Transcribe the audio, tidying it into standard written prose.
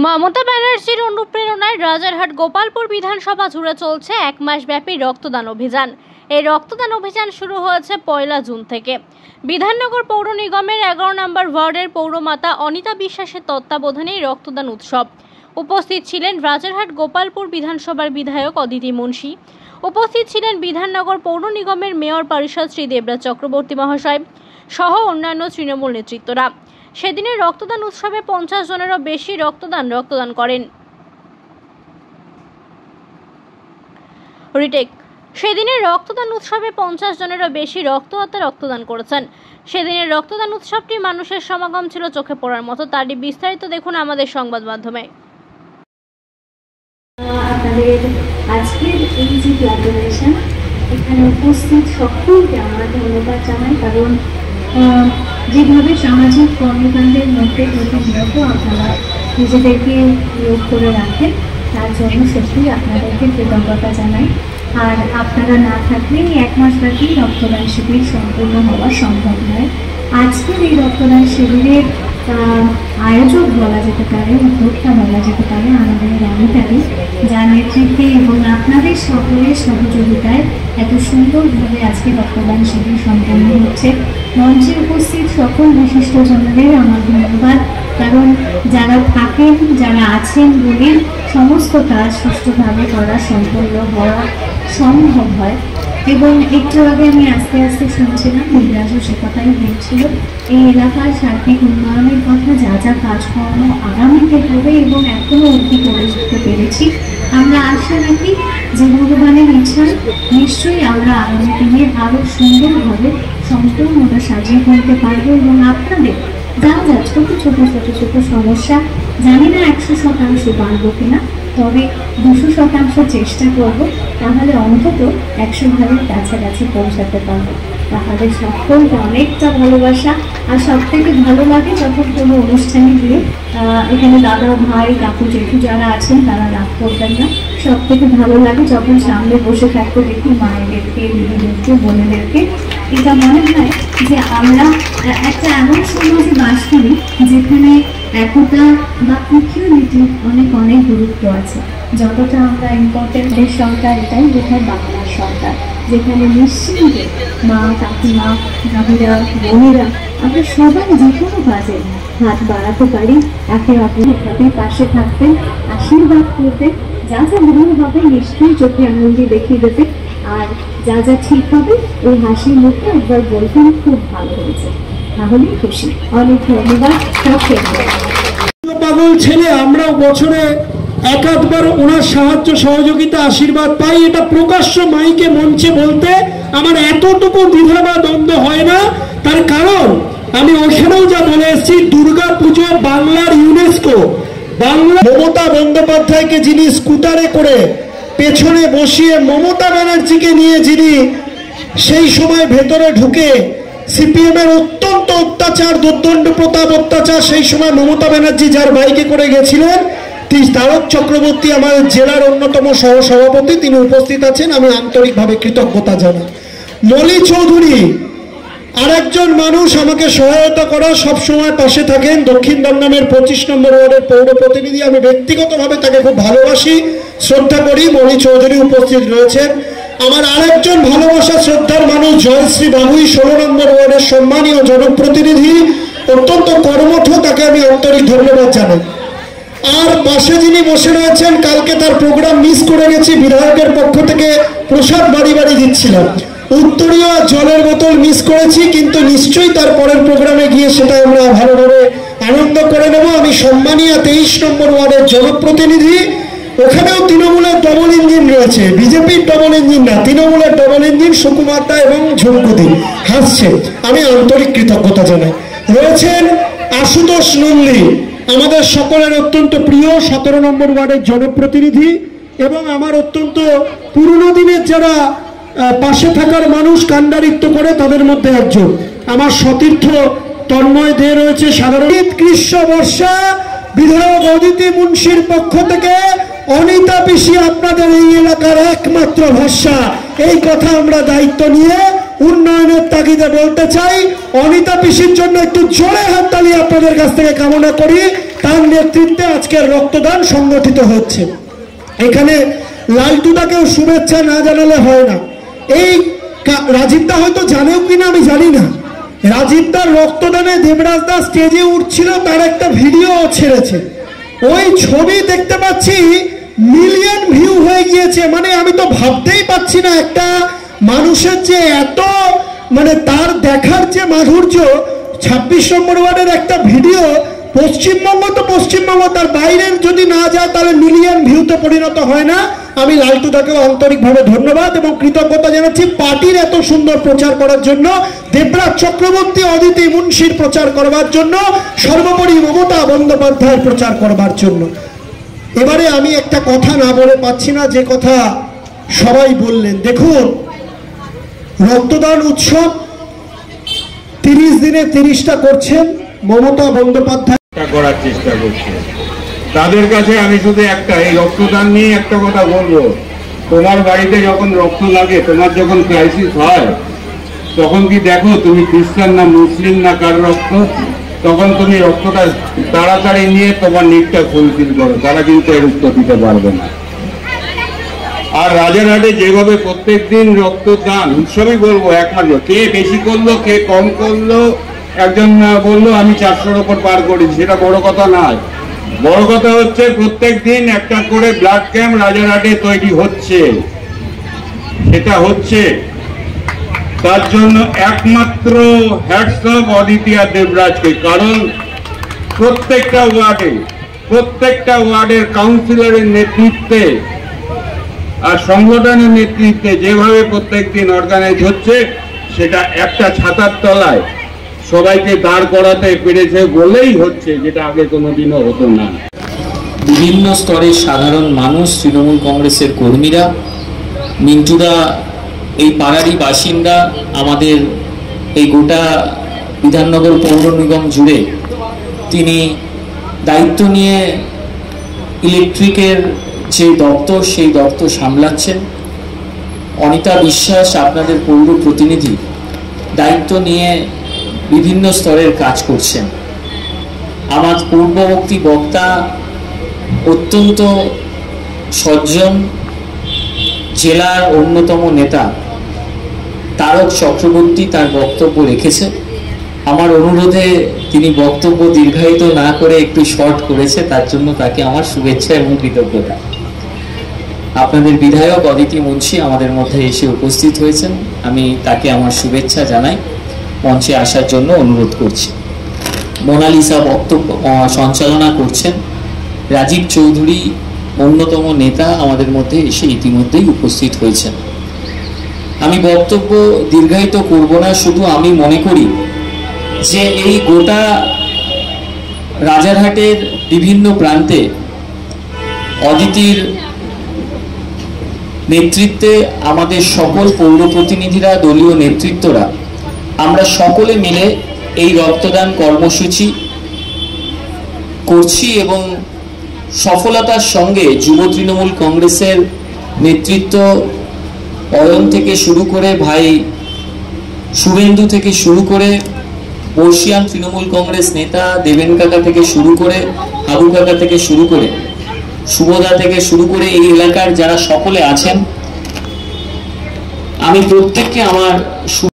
মমতা ব্যানার্জির অনুপ্রেরণায় রাজারহাট গোপালপুর বিধানসভা জুড়ে চলছে এক মাসব্যাপী রক্তদান অভিযান। এই রক্তদান অভিযান শুরু হয়েছে 1 জুন থেকে। বিধাননগর পৌর নিগমের 11 নম্বর ওয়ার্ডের পৌরমাতা অনিতা বিশ্বাসের তত্ত্বাবধানে এই রক্তদান উৎসব। উপস্থিত ছিলেন রাজারহাট গোপালপুর বিধানসভার বিধায়ক অদিতি মুন্সি। উপস্থিত ছিলেন বিধাননগর পৌর নিগমের মেয়র পরিষদ শ্রী দেবরাজ চক্রবর্তী মহাশয় সহ অন্যান্য তৃণমূল নেতৃত্বরা। সেদিনের রক্তদান উৎসবে 50 জনেরও বেশি রক্তদান করেন। সেদিনের রক্তদান উৎসবে 50 জনেরও বেশি রক্তদান করেছেন। সেদিনের রক্তদান উৎসবটি মানুষের সমাগম ছিল চোখে পড়ার মতো। তারই বিস্তারিত দেখুন আমাদের সংবাদ মাধ্যমে। আপনাদের আজকের এই যে ব্লাড ডোনেশন, এখানে উপস্থিত সকলকে আমরা ধন্যবাদ জানাই, কারণ যেভাবে সামাজিক কর্মকাণ্ডের মধ্যে প্রতিনিয়ত আপনারা নিজেদেরকে নিয়োগ করে রাখেন, তার জন্য সত্যিই আপনাদেরকে কৃতজ্ঞতা জানাই। আর আপনারা না থাকলে এই 1 মাসব্যাপী রক্তদান শিবির সম্পূর্ণ হওয়া সম্ভব নয়। আজকের এই রক্তদান শিবিরের আয়োজক বলা যেতে পারে, উদ্যোক্তা বলা যেতে পারে আমাদের অনিতাদি, যার নেতৃত্বে এবং আপনাদের সকলের সহযোগিতায় এত সুন্দরভাবে আজকে রক্তদান শিবির সম্পন্ন হচ্ছে। মঞ্চে উপস্থিত সকল বিশিষ্টজনদের আমার ধন্যবাদ, কারণ যারা থাকেন, যারা আছেন বলে সমস্ত কাজ সুষ্ঠুভাবে করা সম্পন্ন হওয়া সম্ভব হয়। এবং একটু আগে আমি আস্তে আস্তে শুনছিলাম, বিরাজও সে কথাই বলছিল, এই এলাকার সার্বিক উন্নয়নের কথা, যা যা কাজকর্ম আগামীতে হবে এবং এখনও অবধি করে উঠতে পেরেছি। আমরা আশা রাখি যে ভগবানের ইচ্ছা নিশ্চয়ই আমরা আগামী দিনে আরও সুন্দরভাবে সম্পূর্ণটা সাজিয়ে তুলতে পারবো। এবং আপনাদের যা যা ছোট ছোট সমস্যা, জানি না 100% পারবো কিনা, তবে 200% চেষ্টা করব, তাহলে অন্তত 100 কাছাকাছি পৌঁছাতে পারবো। তাহলে সকলকে অনেকটা ভালোবাসা। আর সব থেকে ভালো লাগে যখন কোনো অনুষ্ঠানে গিয়ে এখানে দাদা ভাই কাকু জেঠু যারা আছেন তারা রাগ করবেন না। সব থেকে ভালো লাগে যখন সামনে বসে থাকতে দেখি মায়েদেরকে, দিদিদেরকে, বোনেদেরকে। এটা মনে হয় যে আমরা একটা এমন সমাজে বাস করি যেখানে একতা বা ইকুয়ালিটির অনেক গুরুত্ব আছে। যতটা আমরা ইম্পর্টেন্ট দেশ সরকার, এটাই বোধহয় বাংলার সরকার, যেখানে নিশ্চিন্তে মা, কাকিমা, দাদিরা, বোনেরা আমরা সবাই যে কোনো কাজে হাত বাড়াতে পারি, একে অপরের পাশে থাকতেন, আশীর্বাদ করতেন। যা যা ভুল হবে নিশ্চয়ই চোখে আঙুল দিয়ে দেখিয়ে দেবে, আর যা যা ঠিক হবে ওই হাসির মুখে একবার বলতেন খুব ভালো হয়েছে, তাহলেই খুশি। অনেক ধন্যবাদ। পাগল ছেলে, আমরা বছরে একাধবার ওনার সাহায্য সহযোগিতা আশীর্বাদ পাই। এটা প্রকাশ্য মাইকে মঞ্চে বলতে আমার এতটুকু দ্বিধা বা দ্বন্দ্ব হয় না। তার কারণ আমি ওখানেও যা বলে এসেছি, দুর্গা পুজো বাংলার ইউনেস্কো। বাংলা মমতা বন্দ্যোপাধ্যায়কে যিনি স্কুটারে করে পেছনে বসিয়ে মমতা ব্যানার্জিকে নিয়ে যিনি সেই সময় ভেতরে ঢুকে সিপিএম এর অত্যন্ত অত্যাচার, দুর্দণ্ড প্রতাপ অত্যাচার, সেই সময় মমতা ব্যানার্জি যার বাইকে করে গেছিলেন, তারক চক্রবর্তী আমাদের জেলার অন্যতম সহসভাপতি, তিনি উপস্থিত আছেন, আমি আন্তরিকভাবে কৃতজ্ঞতা জানাই। মলি চৌধুরী আরেকজন মানুষ আমাকে সহায়তা করা, সবসময় পাশে থাকেন, দক্ষিণ দমদমের 25 নম্বর ওয়ার্ডের পৌর প্রতিনিধি। আমি ব্যক্তিগতভাবে তাকে খুব ভালোবাসি, শ্রদ্ধা করি। মলি চৌধুরী উপস্থিত রয়েছেন। আমার আরেকজন ভালোবাসা শ্রদ্ধার মানুষ জয়শ্রী বাবুই, 16 নম্বর ওয়ার্ডের সম্মানীয় জনপ্রতিনিধি, অত্যন্ত কর্মঠ, তাকে আমি আন্তরিক ধন্যবাদ জানাই। আর পাশে যিনি বসে রয়েছেন, কালকে তার প্রোগ্রাম মিস করে গেছি, বিধায়কের পক্ষ থেকে প্রসাদ বাড়ি বাড়ি দিচ্ছিলাম, উত্তরীয় জলের বোতল মিস করেছি, কিন্তু নিশ্চয়ই তার পরের প্রোগ্রামে গিয়ে সেটা আমরা ভালোভাবে আনন্দ করে নেব। আমি সম্মানীয় 23 নম্বর ওয়ার্ডের জনপ্রতিনিধি, ওখানেও তৃণমূলের ডবল ইঞ্জিন রয়েছে, বিজেপির ডবল ইঞ্জিন না, তৃণমূলের ডবল ইঞ্জিন, সুকুমারদা এবং ঝুমকুদি হাসছে, আমি আন্তরিক কৃতজ্ঞতা জানাই। রয়েছেন আশুতোষ নন্দী, আমাদের সকলের অত্যন্ত প্রিয় 17 নম্বর ওয়ার্ডের জনপ্রতিনিধি এবং আমার অত্যন্ত পুরনো দিনের যারা পাশে থাকার মানুষ কান্ডারিত্ব করে তাদের মধ্যে একজন, আমার সতীর্থ তন্ময় দে রয়েছে। সাধারণ গ্রীষ্ম বর্ষা বিধায়ক অদিতি মুন্সির পক্ষ থেকে অনিতা পিসি আপনাদের এই এলাকার একমাত্র ভরসা, এই কথা আমরা দায়িত্ব নিয়ে উন্নয়নের তাগিদে বলতে চাই। অনিতা পিসির জন্য একটু জোরে হাততালি আপনাদের কাছ থেকে কামনা করি। তার তার নেতৃত্বে আজকের রক্তদান সংগঠিত হচ্ছে। এখানে লালটুদাকেও শুভেচ্ছা না জানালে হয় না। এই রাজীবদা হয়তো জানেও কিনা আমি জানি না, রাজীবদার রক্তদানে দেবরাজ দা স্টেজে উঠছিল, তার একটা ভিডিও ছেড়েছে। ওই ছবি দেখতে পাচ্ছি মিলিয়ন ভিউ হয়ে গিয়েছে। মানে আমি তো ভাবতেই পাচ্ছি না, একটা মানুষের যে এত মানে তার দেখার যে মাধুর্য, 26 নম্বর ওয়ার্ডের একটা ভিডিও, পশ্চিমবঙ্গ তো পশ্চিমবঙ্গ, তার বাইরের যদি না যায় তাহলে মিলিয়ন ভিউতে পরিণত হয় না। আমি লালটুদাকেও আন্তরিকভাবে ধন্যবাদ এবং কৃতজ্ঞতা জানাচ্ছি পার্টির এত সুন্দর প্রচার করার জন্য, দেবরাজ চক্রবর্তী, অদিতি মুন্সির প্রচার করবার জন্য, সর্বোপরি মমতা বন্দ্যোপাধ্যায়ের প্রচার করবার জন্য। এবারে আমি একটা কথা না বলে পাচ্ছি না, যে কথা সবাই বললেন। দেখুন, রক্তদান উৎসব 30 দিনে 30টা করছেন মমতা বন্দ্যোপাধ্যায়, করার চেষ্টা করছে। তাদের কাছে আমি শুধু এই রক্তদান নিয়ে একটা কথা বলবো। তোমার বাড়িতে যখন রক্ত লাগে, তোমার যখন ক্রাইসিস হয়, তখন কি দেখো তুমি খ্রিস্টান না মুসলিম না কার রক্ত? তখন তুমি রক্তটা তাড়াতাড়ি নিয়ে তোমার নিকটা ফুলফিল করো, তারা কিন্তু এর উত্তর দিতে পারবে না। আর রাজারহাটে যেভাবে প্রত্যেক দিন রক্তদান উৎসবই বলবো, একমাত্র কে বেশি করলো কে কম করলো, একজন বললো আমি 400-র ওপর পার করেছি, সেটা বড় কথা নয়। বড় কথা হচ্ছে প্রত্যেক দিন একটা করে ব্লাড ক্যাম্প রাজারহাটে তৈরি হচ্ছে, সেটা হচ্ছে। তার জন্য একমাত্র হ্যাটস অফ অদিতি আর দেবরাজকে। কারণ প্রত্যেকটা ওয়ার্ডের কাউন্সিলরের নেতৃত্বে আর সংগঠনের নেতৃত্বে যেভাবে প্রত্যেকদিন অর্গানাইজ হচ্ছে, সেটা একটা ছাতার তলায় সবাইকে দাঁড় করাতে পেরেছে বলেই হচ্ছে, যেটা আগে কোনোদিনও হতো না। বিভিন্ন স্তরের সাধারণ মানুষ, তৃণমূল কংগ্রেসের কর্মীরা, মিন্টুদা এই পাড়ারই বাসিন্দা, আমাদের এই গোটা বিধাননগর পৌর নিগম জুড়ে তিনি দায়িত্ব নিয়ে ইলেকট্রিকের যে দপ্তর, সেই দপ্তর সামলাচ্ছেন। অনিতা বিশ্বাস আপনাদের পৌর প্রতিনিধি, দায়িত্ব নিয়ে বিভিন্ন স্তরের কাজ করছেন। আমার পূর্ববর্তী বক্তা অত্যন্ত সজ্জন জেলার অন্যতম নেতা তারক চক্রবর্তী তার বক্তব্য রেখেছে। আমার অনুরোধে তিনি বক্তব্য দীর্ঘায়িত না করে একটু শর্ট করেছে, তার জন্য তাকে আমার শুভেচ্ছা এবং কৃতজ্ঞতা। আপনাদের বিধায়ক অদিতি মুন্সি আমাদের মধ্যে এসে উপস্থিত হয়েছেন, আমি তাকে আমার শুভেচ্ছা জানাই, মঞ্চে আসার জন্য অনুরোধ করছি। মোনালিসা বক্তব্য সঞ্চালনা করছেন। রাজীব চৌধুরী অন্যতম নেতা আমাদের মধ্যে এসে ইতিমধ্যেই উপস্থিত হয়েছেন। আমি বক্তব্য দীর্ঘায়িত করব না, শুধু আমি মনে করি যে এই গোটা রাজারহাটের বিভিন্ন প্রান্তে অদিতির নেতৃত্বে আমাদের সকল পৌর প্রতিনিধিরা, দলীয় নেতৃত্বরা, আমরা সকলে মিলে এই রক্তদান কর্মসূচি করছি এবং সফলতার সঙ্গে যুব তৃণমূল কংগ্রেসের নেতৃত্ব অয়ন থেকে শুরু করে ভাই শুভেন্দু থেকে শুরু করে বর্ষিয়ান তৃণমূল কংগ্রেস নেতা দেবেন কাকা থেকে শুরু করে হাবু কাকা থেকে শুরু করে শুভদা থেকে শুরু করে এই এলাকার যারা সকলে আছেন, আমি প্রত্যেককে আমার